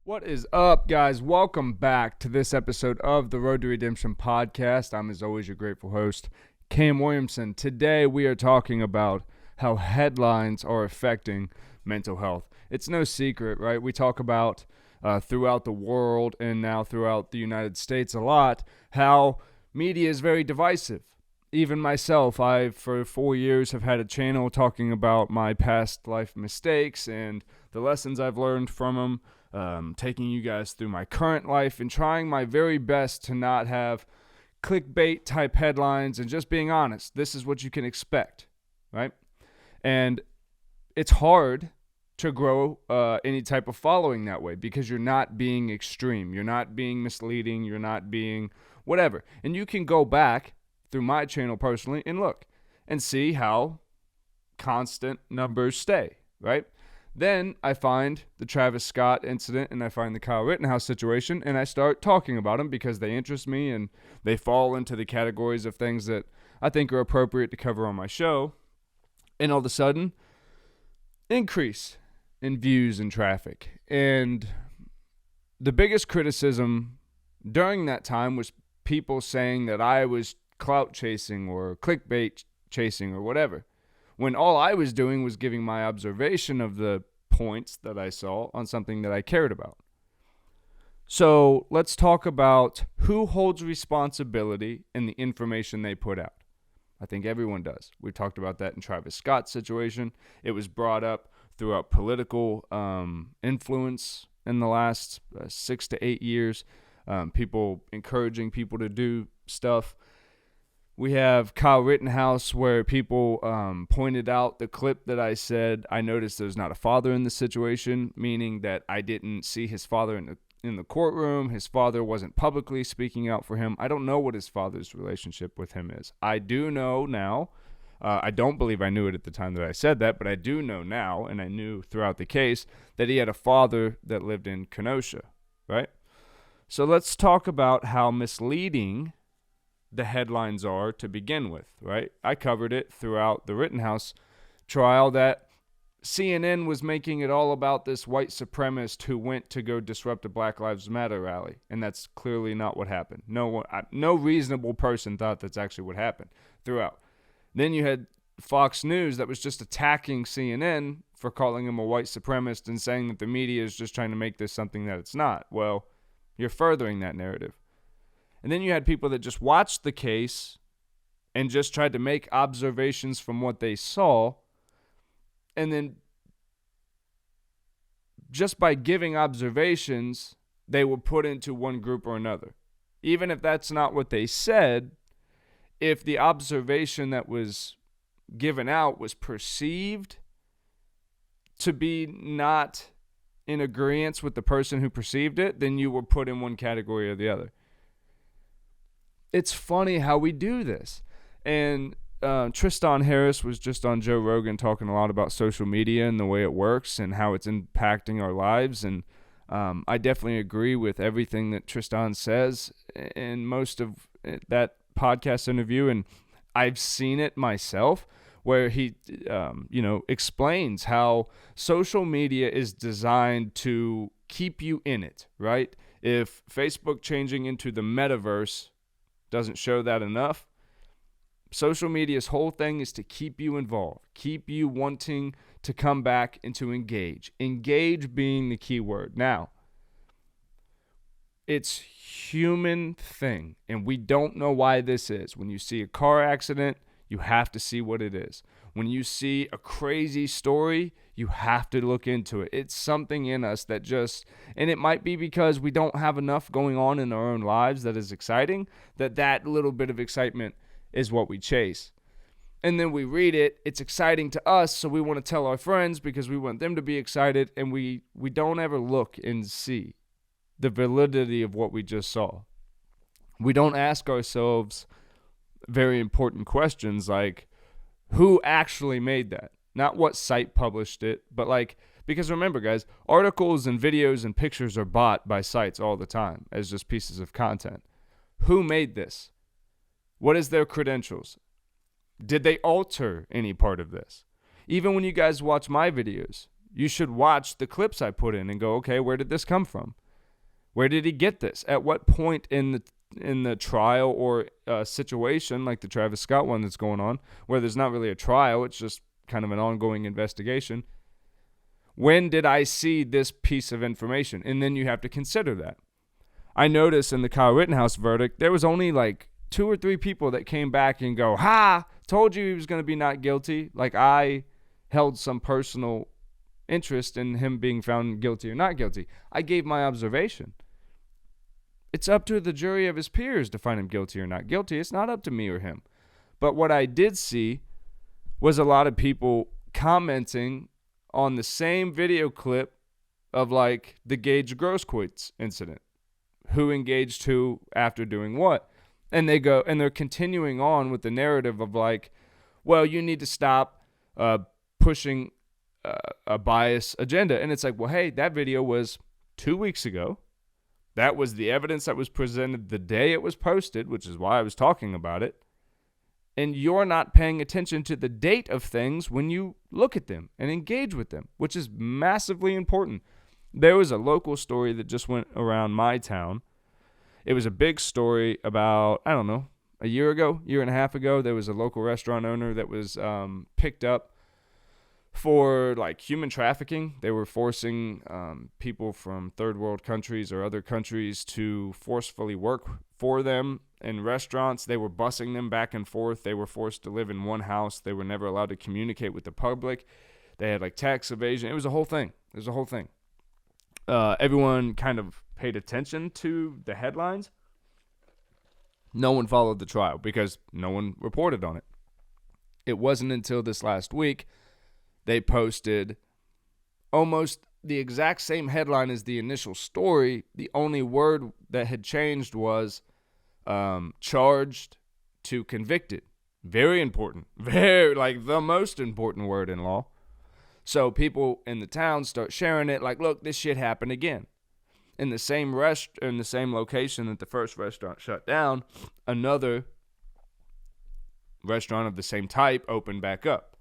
What is up, guys? Welcome back to this episode of the Road to Redemption podcast. I'm, as always, your grateful host, Cam Williamson. Today, we are talking about how headlines are affecting mental health. It's no secret, right? We talk about throughout the world and now throughout the United States a lot how media is very divisive. Even myself, I, for 4 years, have had a channel talking about my past life mistakes and the lessons I've learned from them. Taking you guys through my current life and trying my very best to not have clickbait type headlines and just being honest. This is what you can expect, right? And it's hard to grow any type of following that way because you're not being extreme. You're not being misleading. You're not being whatever. And you can go back through my channel personally and look and see how constant numbers stay, right? Then I find the Travis Scott incident and I find the Kyle Rittenhouse situation and I start talking about them because they interest me and they fall into the categories of things that I think are appropriate to cover on my show. And all of a sudden, increase in views and traffic. And the biggest criticism during that time was people saying that I was clout chasing or clickbait chasing or whatever, when all I was doing was giving my observation of the points that I saw on something that I cared about. So let's talk about who holds responsibility in the information they put out. I think everyone does. We talked about that in Travis Scott's situation. It was brought up throughout political influence in the last 6 to 8 years. People encouraging people to do stuff. We have Kyle Rittenhouse where people pointed out the clip that I said, I noticed there's not a father in the situation, meaning that I didn't see his father in the courtroom. His father wasn't publicly speaking out for him. I don't know what his father's relationship with him is. I do know now. I don't believe I knew it at the time that I said that, but I do know now, and I knew throughout the case, that he had a father that lived in Kenosha, right? So let's talk about how misleading the headlines are to begin with, right? I covered it throughout the Rittenhouse trial that CNN was making it all about this white supremacist who went to go disrupt a Black Lives Matter rally, and that's clearly not what happened. No reasonable person thought that's actually what happened throughout. Then you had Fox News that was just attacking CNN for calling him a white supremacist and saying that the media is just trying to make this something that it's not. Well, you're furthering that narrative. And then you had people that just watched the case and just tried to make observations from what they saw. And then just by giving observations, they were put into one group or another. Even if that's not what they said, if the observation that was given out was perceived to be not in agreement with the person who perceived it, then you were put in one category or the other. It's funny how we do this. And Tristan Harris was just on Joe Rogan talking a lot about social media and the way it works and how it's impacting our lives. And I definitely agree with everything that Tristan says in most of that podcast interview. And I've seen it myself where he, explains how social media is designed to keep you in it, right? If Facebook changing into the metaverse doesn't show that enough, social media's whole thing is to keep you involved, keep you wanting to come back and to engage. Engage being the key word. Now, it's human thing, and we don't know why this is. When you see a car accident, you have to see what it is. When you see a crazy story, you have to look into it. It's something in us that just, and it might be because we don't have enough going on in our own lives that is exciting, that little bit of excitement is what we chase. And then we read it, it's exciting to us, so we want to tell our friends because we want them to be excited, and we don't ever look and see the validity of what we just saw. We don't ask ourselves very important questions like, who actually made that? Not what site published it, but because remember, guys, articles and videos and pictures are bought by sites all the time as just pieces of content. Who made this? What is their credentials? Did they alter any part of this? Even when you guys watch my videos, You should watch the clips I put in and go, okay, where did this come from? Where did he get this? At what point in the trial or situation, like the Travis Scott one that's going on, where there's not really a trial, it's just kind of an ongoing investigation. When did I see this piece of information? And then you have to consider that. I noticed in the Kyle Rittenhouse verdict, there was only like 2 or 3 people that came back and go, ha, told you he was going to be not guilty. Like I held some personal interest in him being found guilty or not guilty. I gave my observation. It's up to the jury of his peers to find him guilty or not guilty. It's not up to me or him. But what I did see was a lot of people commenting on the same video clip of like the Gage Grosskreutz incident. Who engaged who after doing what? And they're continuing on with the narrative of like, well, you need to stop pushing a bias agenda. And it's like, well, hey, that video was 2 weeks ago. That was the evidence that was presented the day it was posted, which is why I was talking about it. And you're not paying attention to the date of things when you look at them and engage with them, which is massively important. There was a local story that just went around my town. It was a big story about, I don't know, a year and a half ago. There was a local restaurant owner that was picked up for like human trafficking. They were forcing people from third world countries or other countries to forcefully work for them in restaurants. They were busing them back and forth. They were forced to live in one house. They were never allowed to communicate with the public. They had like tax evasion. It was a whole thing. Everyone kind of paid attention to the headlines. No one followed the trial because no one reported on it. It wasn't until this last week they posted almost the exact same headline as the initial story. The only word that had changed was charged to convicted. Very important. Very, like the most important word in law. So people in the town start sharing it like, look, this shit happened again. In the same location that the first restaurant shut down, another restaurant of the same type opened back up.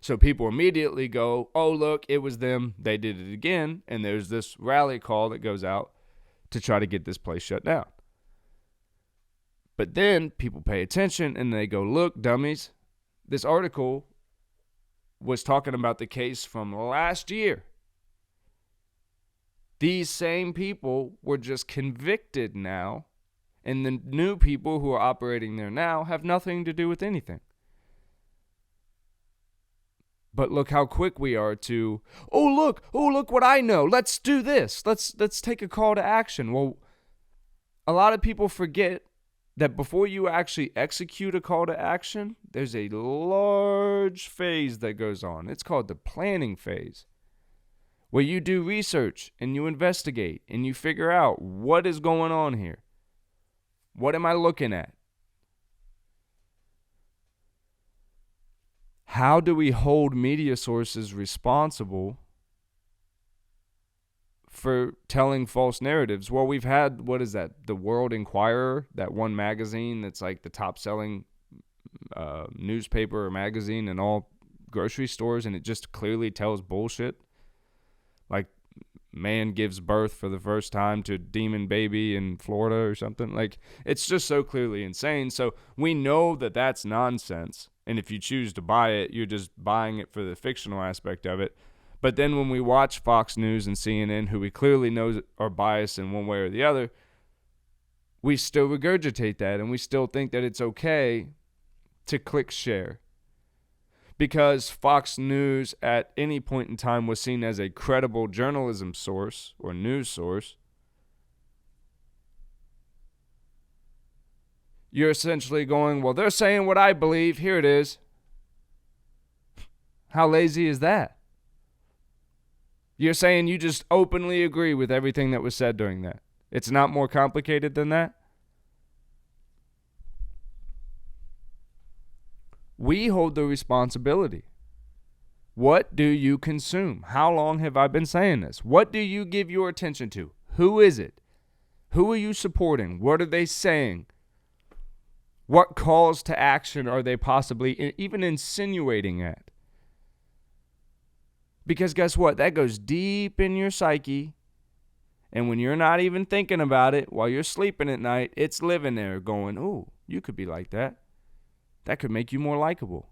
So people immediately go, oh, look, it was them. They did it again. And there's this rally call that goes out to try to get this place shut down. But then people pay attention and they go, look, dummies, this article was talking about the case from last year. These same people were just convicted now, and the new people who are operating there now have nothing to do with anything. But look how quick we are to, oh look what I know. Let's do this. Let's take a call to action. Well, a lot of people forget that before you actually execute a call to action, there's a large phase that goes on. It's called the planning phase, where you do research and you investigate and you figure out what is going on here. What am I looking at? How do we hold media sources responsible for telling false narratives? Well, we've had, what is that? The World Inquirer, that one magazine that's like the top selling newspaper or magazine in all grocery stores, and it just clearly tells bullshit. Like, man gives birth for the first time to demon baby in Florida or something. Like, it's just so clearly insane. So we know that that's nonsense. And if you choose to buy it, you're just buying it for the fictional aspect of it. But then when we watch Fox News and CNN, who we clearly know are biased in one way or the other, we still regurgitate that, and we still think that it's okay to click share. Because Fox News at any point in time was seen as a credible journalism source or news source, you're essentially going, well, they're saying what I believe. Here it is. How lazy is that? You're saying you just openly agree with everything that was said during that. It's not more complicated than that. We hold the responsibility. What do you consume? How long have I been saying this? What do you give your attention to? Who is it? Who are you supporting? What are they saying? What calls to action are they possibly even insinuating at? Because guess what? That goes deep in your psyche. And when you're not even thinking about it while you're sleeping at night, it's living there going, ooh, you could be like that. That could make you more likable.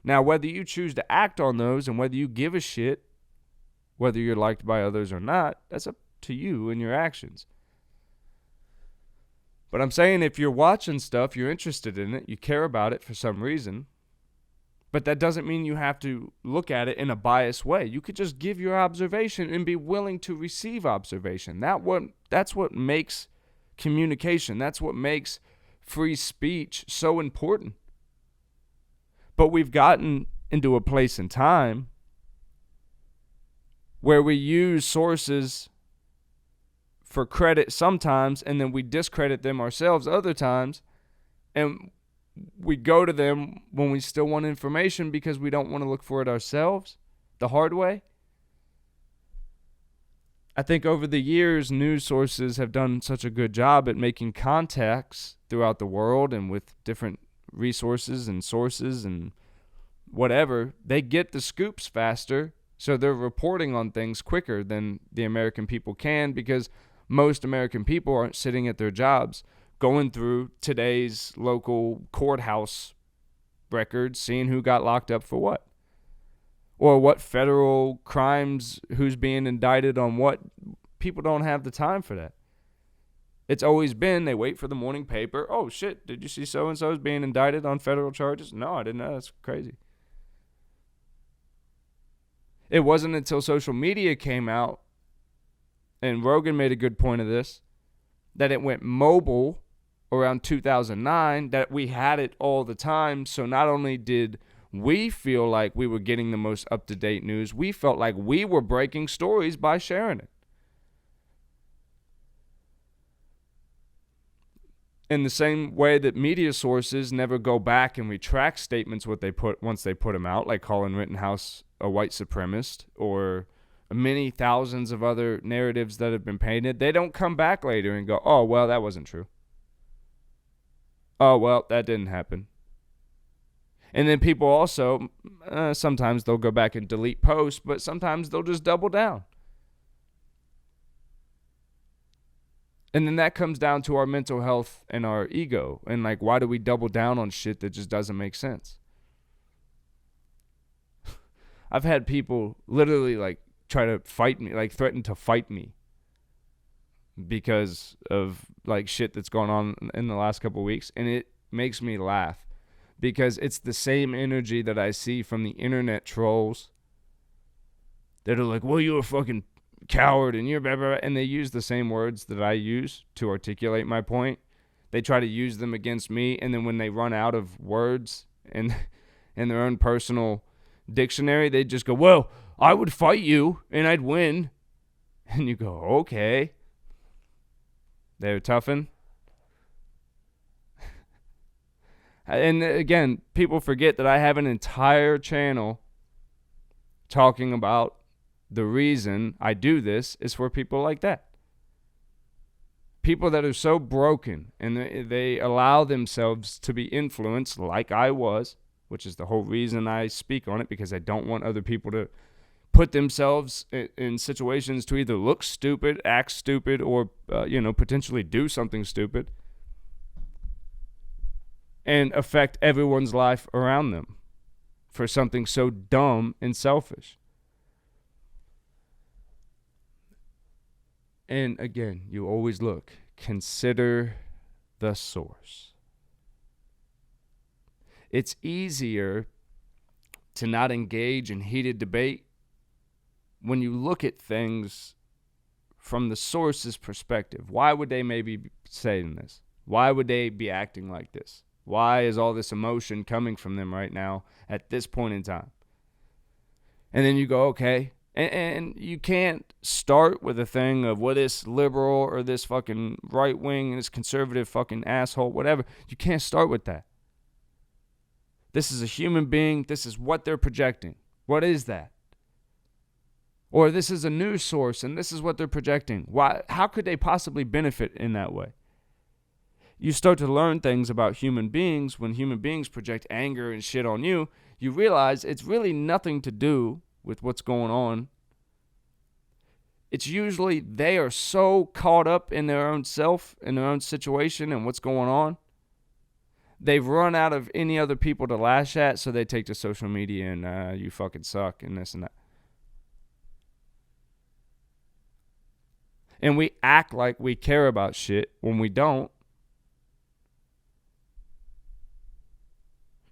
Now, whether you choose to act on those and whether you give a shit, whether you're liked by others or not, that's up to you and your actions. But I'm saying if you're watching stuff, you're interested in it, you care about it for some reason, but that doesn't mean you have to look at it in a biased way. You could just give your observation and be willing to receive observation. That's what makes communication. That's what makes free speech so important. But we've gotten into a place in time where we use sources for credit sometimes, and then we discredit them ourselves other times, and we go to them when we still want information because we don't want to look for it ourselves the hard way. I think over the years, news sources have done such a good job at making contacts throughout the world and with different resources and sources and whatever. They get the scoops faster, so they're reporting on things quicker than the American people can, because most American people aren't sitting at their jobs going through today's local courthouse records, seeing who got locked up for what, or what federal crimes, who's being indicted on what. People don't have the time for that. It's always been they wait for the morning paper. Oh, shit, did you see so-and-so's being indicted on federal charges? No, I didn't know. That's crazy. It wasn't until social media came out, and Rogan made a good point of this, that it went mobile around 2009, that we had it all the time. So not only did we feel like we were getting the most up-to-date news, we felt like we were breaking stories by sharing it. In the same way that media sources never go back and retract statements once they put them out, like calling Rittenhouse a white supremacist or many thousands of other narratives that have been painted, they don't come back later and go, oh, well, that wasn't true. Oh, well, that didn't happen. And then people also, sometimes they'll go back and delete posts, but sometimes they'll just double down. And then that comes down to our mental health and our ego. And like, why do we double down on shit that just doesn't make sense? I've had people literally like try to fight me, like threaten to fight me because of like shit that's going on in the last couple of weeks. And it makes me laugh because it's the same energy that I see from the internet trolls that are like, well, you're a fucking coward and you're blah, blah, blah. And they use the same words that I use to articulate my point. They try to use them against me, and then when they run out of words in their own personal dictionary, they just go, well, I would fight you and I'd win. And you go, okay. They're toughen. And again, people forget that I have an entire channel talking about the reason I do this is for people like that. People that are so broken and they allow themselves to be influenced like I was, which is the whole reason I speak on it, because I don't want other people to put themselves in situations to either look stupid, act stupid, or potentially do something stupid and affect everyone's life around them for something so dumb and selfish. And again, you always consider the source. It's easier to not engage in heated debate when you look at things from the source's perspective. Why would they maybe be saying this? Why would they be acting like this? Why is all this emotion coming from them right now at this point in time? And then you go, okay. And you can't start with a thing of what is liberal or this fucking right wing and this conservative fucking asshole, whatever. You can't start with that. This is a human being. This is what they're projecting. What is that? Or this is a news source and this is what they're projecting. Why? How could they possibly benefit in that way? You start to learn things about human beings when human beings project anger and shit on you. You realize it's really nothing to do with what's going on, it's usually they are so caught up in their own self, in their own situation and what's going on. They've run out of any other people to lash at, so they take to social media and you fucking suck and this and that. And we act like we care about shit when we don't.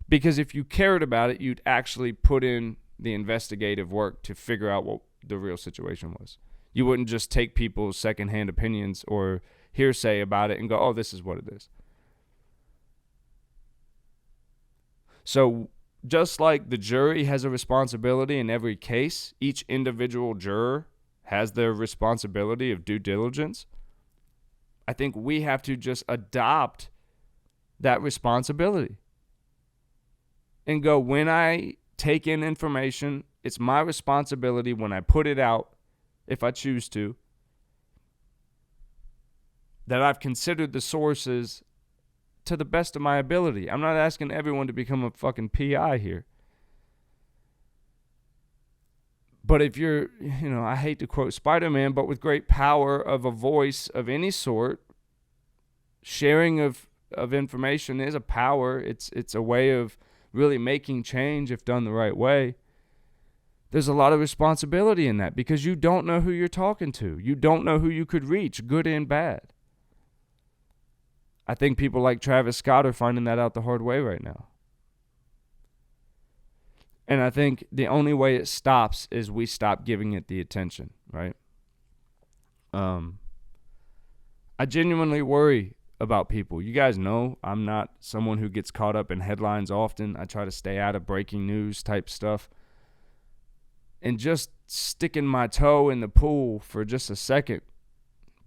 Because if you cared about it, you'd actually put in the investigative work to figure out what the real situation was. You wouldn't just take people's secondhand opinions or hearsay about it and go, oh, this is what it is. So just like the jury has a responsibility in every case, each individual juror has their responsibility of due diligence. I think we have to just adopt that responsibility and go, when I take in information, it's my responsibility when I put it out, if I choose to, that I've considered the sources to the best of my ability. I'm not asking everyone to become a fucking PI here. But if you're, I hate to quote Spider-Man, but with great power of a voice of any sort, sharing of information is a power. It's a way of really making change if done the right way. There's a lot of responsibility in that because you don't know who you're talking to. You don't know who you could reach, good and bad. I think people like Travis Scott are finding that out the hard way right now. And I think the only way it stops is we stop giving it the attention, right? I genuinely worry about people. You guys know I'm not someone who gets caught up in headlines often. I try to stay out of breaking news type stuff. And just sticking my toe in the pool for just a second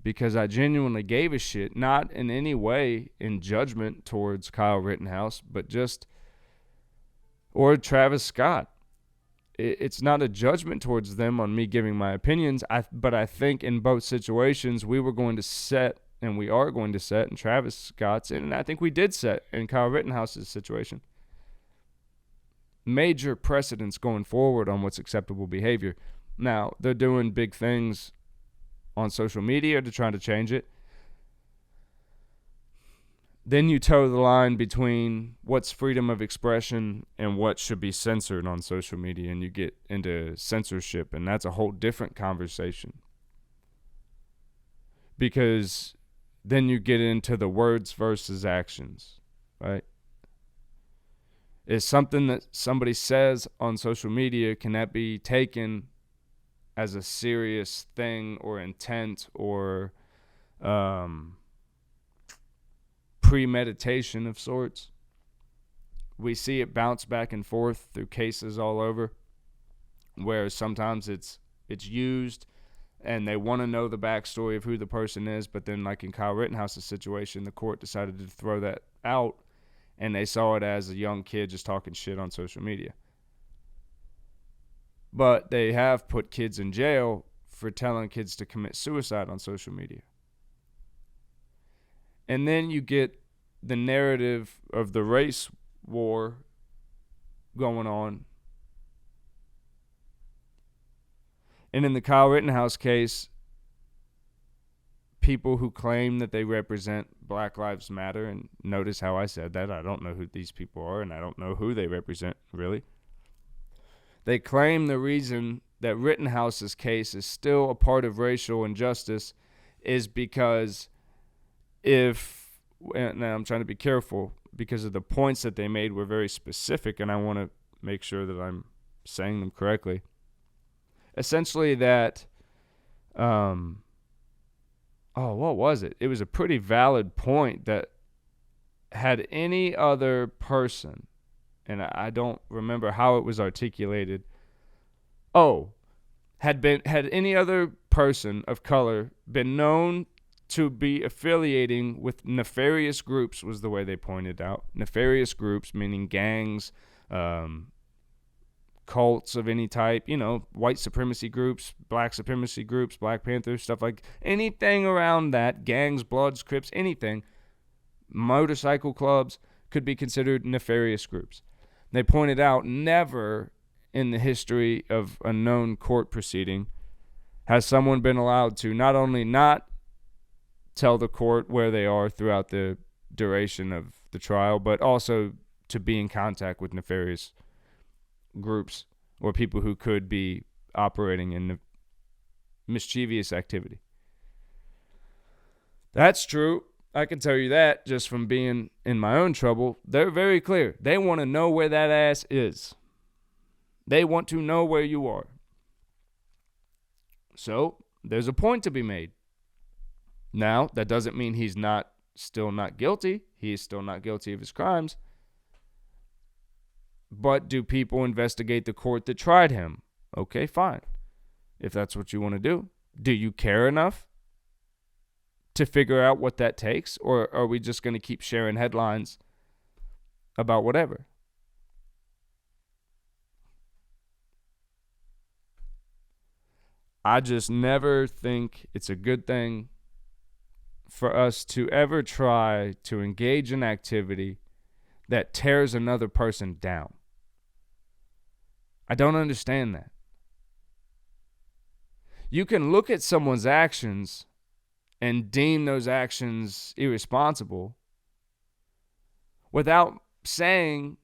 because I genuinely gave a shit, not in any way in judgment towards Kyle Rittenhouse, but just, or Travis Scott. It's not a judgment towards them on me giving my opinions, but I think in both situations we were going to set, and we are going to set in Travis Scott's, and I think we did set in Kyle Rittenhouse's situation, major precedents going forward on what's acceptable behavior. Now, they're doing big things on social media to try to change it. Then you toe the line between what's freedom of expression and what should be censored on social media, and you get into censorship, and that's a whole different conversation. Because then you get into the words versus actions, right? Is something that somebody says on social media, can that be taken as a serious thing or intent or premeditation of sorts? We see it bounce back and forth through cases all over, where sometimes it's used and they want to know the backstory of who the person is, but then like in Kyle Rittenhouse's situation, the court decided to throw that out and they saw it as a young kid just talking shit on social media. But they have put kids in jail for telling kids to commit suicide on social media. And then you get the narrative of the race war going on. And in the Kyle Rittenhouse case, people who claim that they represent Black Lives Matter, and notice how I said that. I don't know who these people are, and I don't know who they represent, really. They claim the reason that Rittenhouse's case is still a part of racial injustice is because now I'm trying to be careful because of the points that they made were very specific, and I want to make sure that I'm saying them correctly. Essentially that, what was it? It was a pretty valid point that had any other person, and I don't remember how it was articulated. Had any other person of color been known to be affiliating with nefarious groups, was the way they pointed out. Nefarious groups, meaning gangs, cults of any type, white supremacy groups, black supremacy groups, Black Panthers, stuff like anything around that, gangs, Bloods, Crips, anything, motorcycle clubs could be considered nefarious groups. They pointed out never in the history of a known court proceeding has someone been allowed to not only not tell the court where they are throughout the duration of the trial, but also to be in contact with nefarious groups or people who could be operating in mischievous activity. That's true. I can tell you that just from being in my own trouble. They're very clear. They want to know where that ass is. They want to know where you are. So there's a point to be made. Now, that doesn't mean he's still not guilty. He is still not guilty of his crimes. But do people investigate the court that tried him? Okay, fine. If that's what you want to do. Do you care enough to figure out what that takes? Or are we just going to keep sharing headlines about whatever? I just never think it's a good thing for us to ever try to engage in activity that tears another person down. I don't understand that. You can look at someone's actions and deem those actions irresponsible without saying,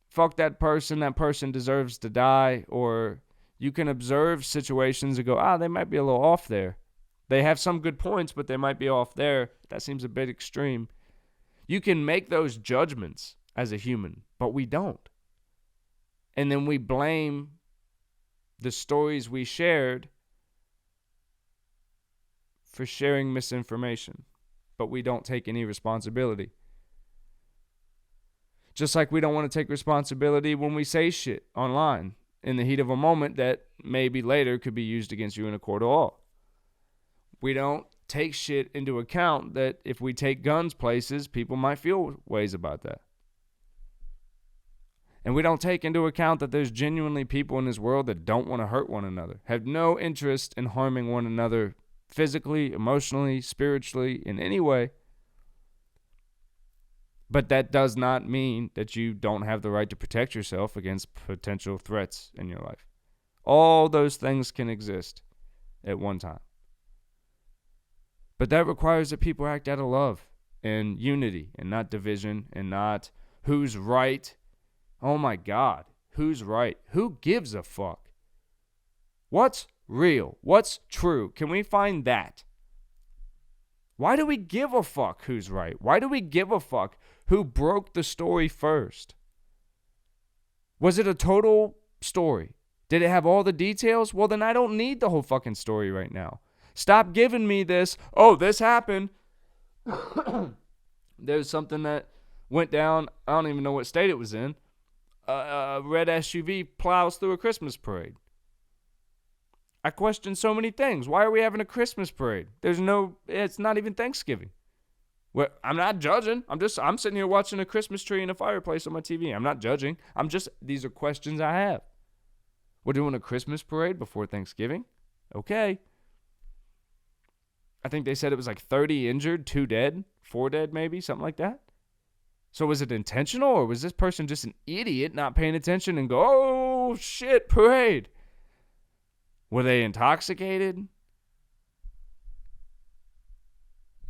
fuck that person deserves to die, or you can observe situations and go, they might be a little off there. They have some good points, but they might be off there. That seems a bit extreme. You can make those judgments as a human, but we don't. And then we blame the stories we shared for sharing misinformation, but we don't take any responsibility. Just like we don't want to take responsibility when we say shit online in the heat of a moment that maybe later could be used against you in a court of law. We don't take shit into account that if we take guns places, people might feel ways about that. And we don't take into account that there's genuinely people in this world that don't want to hurt one another, have no interest in harming one another physically, emotionally, spiritually, in any way. But that does not mean that you don't have the right to protect yourself against potential threats in your life. All those things can exist at one time. But that requires that people act out of love and unity and not division and not who's right. Oh my God, who's right? Who gives a fuck? What's real? What's true? Can we find that? Why do we give a fuck who's right? Why do we give a fuck who broke the story first? Was it a total story? Did it have all the details? Well, then I don't need the whole fucking story right now. Stop giving me this, this happened. There's something that went down, I don't even know what state it was in. A red SUV plows through a Christmas parade. I question so many things. Why are we having a Christmas parade? It's not even Thanksgiving. Well, I'm not judging. I'm sitting here watching a Christmas tree and a fireplace on my TV. I'm not judging. These are questions I have. We're doing a Christmas parade before Thanksgiving? Okay. I think they said it was like 30 injured, 2 dead, 4 dead maybe, something like that. So was it intentional, or was this person just an idiot not paying attention and go, oh shit, parade? Were they intoxicated?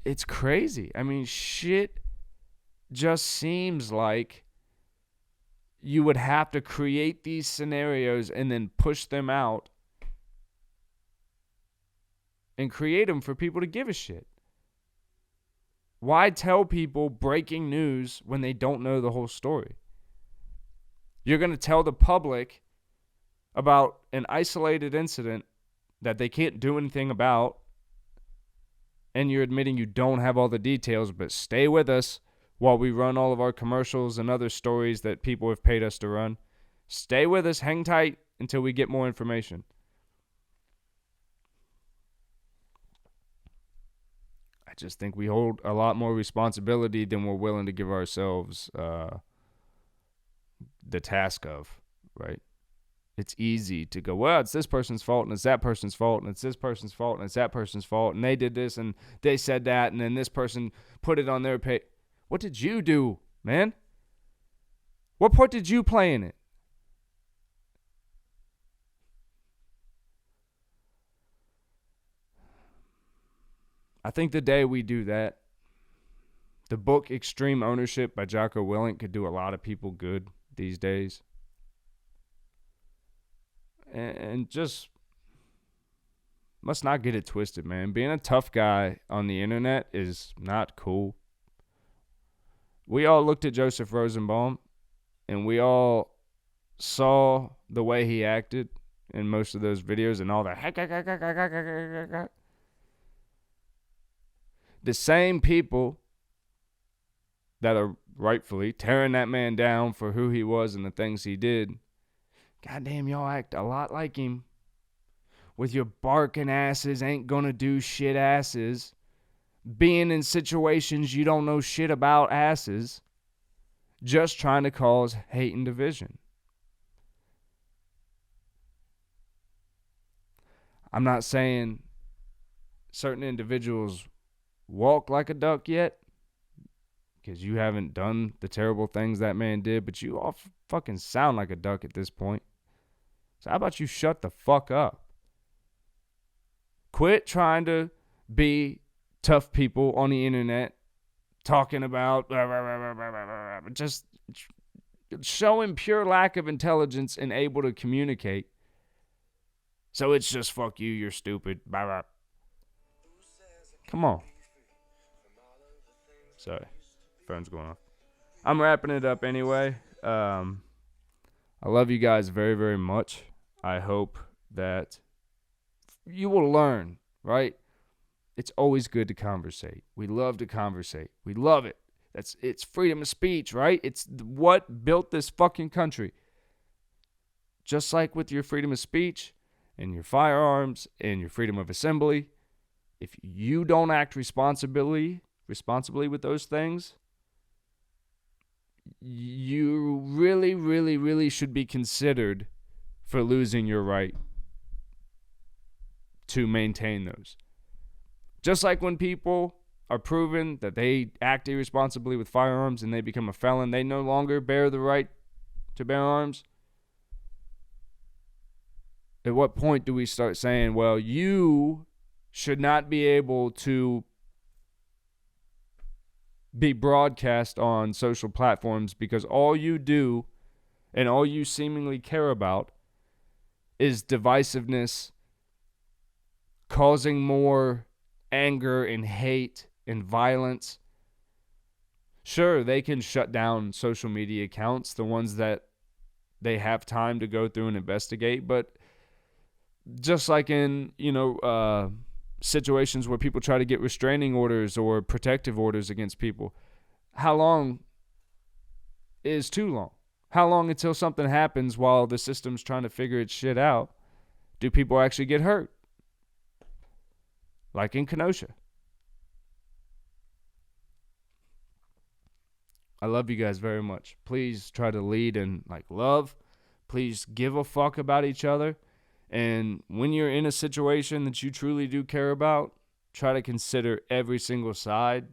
It's crazy. I mean, shit just seems like you would have to create these scenarios and then push them out and create them for people to give a shit. Why tell people breaking news when they don't know the whole story? You're going to tell the public about an isolated incident that they can't do anything about, and you're admitting you don't have all the details, but stay with us while we run all of our commercials and other stories that people have paid us to run. Stay with us, hang tight until we get more information. I just think we hold a lot more responsibility than we're willing to give ourselves the task of, right? It's easy to go, well, it's this person's fault, and it's that person's fault, and it's this person's fault, and it's that person's fault, and they did this, and they said that, and then this person put it on their page. What did you do, man? What part did you play in it? I think the day we do that, the book Extreme Ownership by Jocko Willink could do a lot of people good these days. And just must not get it twisted, man. Being a tough guy on the internet is not cool. We all looked at Joseph Rosenbaum, and we all saw the way he acted in most of those videos and all that. The same people that are rightfully tearing that man down for who he was and the things he did, goddamn, y'all act a lot like him. With your barking asses, ain't gonna do shit asses, being in situations you don't know shit about asses, just trying to cause hate and division. I'm not saying certain individuals walk like a duck yet, because you haven't done the terrible things that man did, but you all fucking sound like a duck at this point. So how about you shut the fuck up? Quit trying to be tough people on the internet, talking about just showing pure lack of intelligence and able to communicate. So it's just fuck you, you're stupid. Come on. Sorry, phone's going off. I'm wrapping it up anyway. I love you guys very, very much. I hope that you will learn, right? It's always good to conversate. We love to conversate. We love it. It's freedom of speech, right? It's what built this fucking country. Just like with your freedom of speech and your firearms and your freedom of assembly, if you don't act responsibly with those things, you really, really, really should be considered for losing your right to maintain those. Just like when people are proven that they act irresponsibly with firearms and they become a felon, they no longer bear the right to bear arms. At what point do we start saying, well, you should not be able to be broadcast on social platforms because all you do and all you seemingly care about is divisiveness, causing more anger and hate and violence. Sure, they can shut down social media accounts, the ones that they have time to go through and investigate, but just like in, situations where people try to get restraining orders or protective orders against people, how long is too long? How long until something happens while the system's trying to figure its shit out? Do people actually get hurt? Like in Kenosha. I love you guys very much. Please try to lead in love. Please give a fuck about each other. And when you're in a situation that you truly do care about, try to consider every single side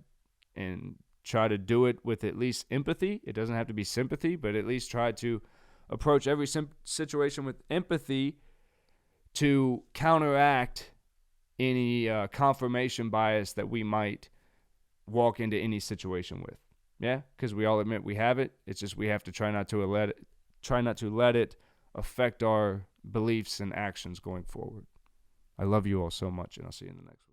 and try to do it with at least empathy. It doesn't have to be sympathy, but at least try to approach every situation with empathy to counteract any confirmation bias that we might walk into any situation with. Yeah, because we all admit we have it. It's just we have to try not to let it affect our beliefs and actions going forward. I love you all so much, and I'll see you in the next one.